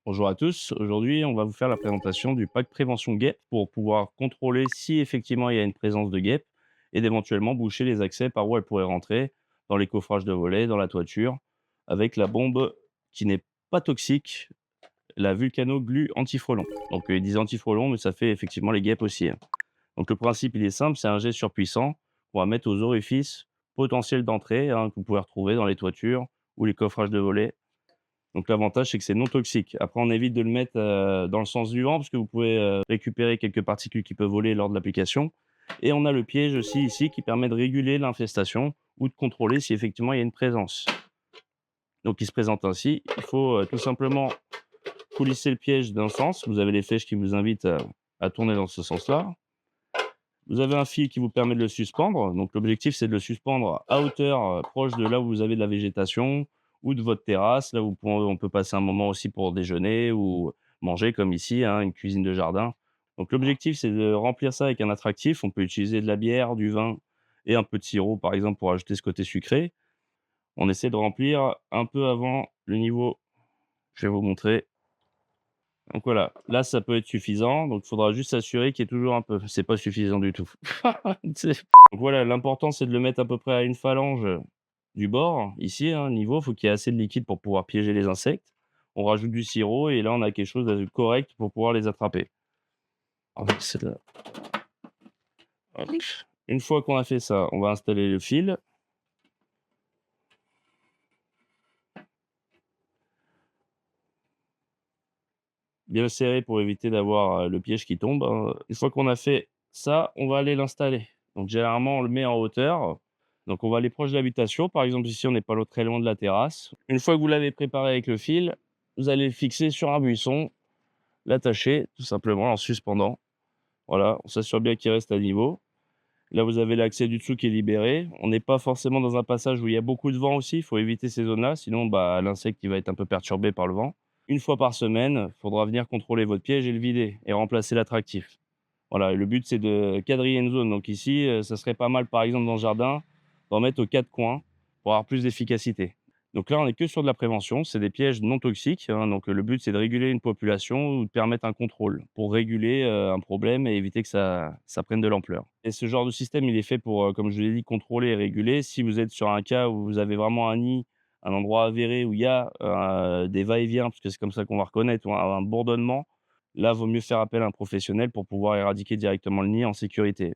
Bonjour à tous, aujourd'hui on va vous faire la présentation du pack prévention guêpe pour pouvoir contrôler si effectivement il y a une présence de guêpes et d'éventuellement boucher les accès par où elles pourraient rentrer dans les coffrages de volets, dans la toiture, avec la bombe qui n'est pas toxique, la Vulcano Glu anti-frelon. Donc ils disent anti-frelon mais ça fait effectivement les guêpes aussi, hein. Donc le principe il est simple, c'est un jet surpuissant qu'on va mettre aux orifices potentiels d'entrée, hein, que vous pouvez retrouver dans les toitures ou les coffrages de volets. Donc l'avantage, c'est que c'est non toxique. Après, on évite de le mettre, dans le sens du vent parce que vous pouvez, récupérer quelques particules qui peuvent voler lors de l'application et on a le piège aussi ici qui permet de réguler l'infestation ou de contrôler si effectivement il y a une présence. Donc il se présente ainsi, il faut, tout simplement coulisser le piège d'un sens. Vous avez les flèches qui vous invitent à tourner dans ce sens-là. Vous avez un fil qui vous permet de le suspendre. Donc l'objectif, c'est de le suspendre à hauteur, proche de là où vous avez de la végétation ou de votre terrasse, là où on peut passer un moment aussi pour déjeuner ou manger comme ici, hein, une cuisine de jardin. Donc l'objectif, c'est de remplir ça avec un attractif. On peut utiliser de la bière, du vin et un peu de sirop, par exemple, pour ajouter ce côté sucré. On essaie de remplir un peu avant le niveau, je vais vous montrer. Donc voilà, là, ça peut être suffisant, donc il faudra juste s'assurer qu'il y ait toujours un peu. C'est pas suffisant du tout. C'est donc voilà, l'important, c'est de le mettre à peu près à une phalange, du bord, ici, hein, niveau, faut qu'il y ait assez de liquide pour pouvoir piéger les insectes. On rajoute du sirop et là, on a quelque chose de correct pour pouvoir les attraper. Avec celle-là, hop. Une fois qu'on a fait ça, on va installer le fil. Bien serré pour éviter d'avoir, le piège qui tombe, hein. Une fois qu'on a fait ça, on va aller l'installer. Donc généralement, on le met en hauteur. Donc on va aller proche de l'habitation. Par exemple, ici, on n'est pas très loin de la terrasse. Une fois que vous l'avez préparé avec le fil, vous allez le fixer sur un buisson, l'attacher tout simplement en suspendant. Voilà, on s'assure bien qu'il reste à niveau. Là, vous avez l'accès du dessous qui est libéré. On n'est pas forcément dans un passage où il y a beaucoup de vent aussi. Il faut éviter ces zones-là, sinon bah, l'insecte il va être un peu perturbé par le vent. Une fois par semaine, il faudra venir contrôler votre piège et le vider et remplacer l'attractif. Voilà, et le but c'est de quadriller une zone. Donc ici, ça serait pas mal par exemple dans le jardin d'en mettre aux 4 coins pour avoir plus d'efficacité. Donc là, on est que sur de la prévention, c'est des pièges non toxiques, hein, donc le but c'est de réguler une population ou de permettre un contrôle pour réguler, un problème et éviter que ça prenne de l'ampleur. Et ce genre de système, il est fait pour, comme je l'ai dit, contrôler et réguler. Si vous êtes sur un cas où vous avez vraiment un nid, un endroit avéré où il y a, des va-et-vient, parce que c'est comme ça qu'on va reconnaître, ou un bourdonnement, là, vaut mieux faire appel à un professionnel pour pouvoir éradiquer directement le nid en sécurité.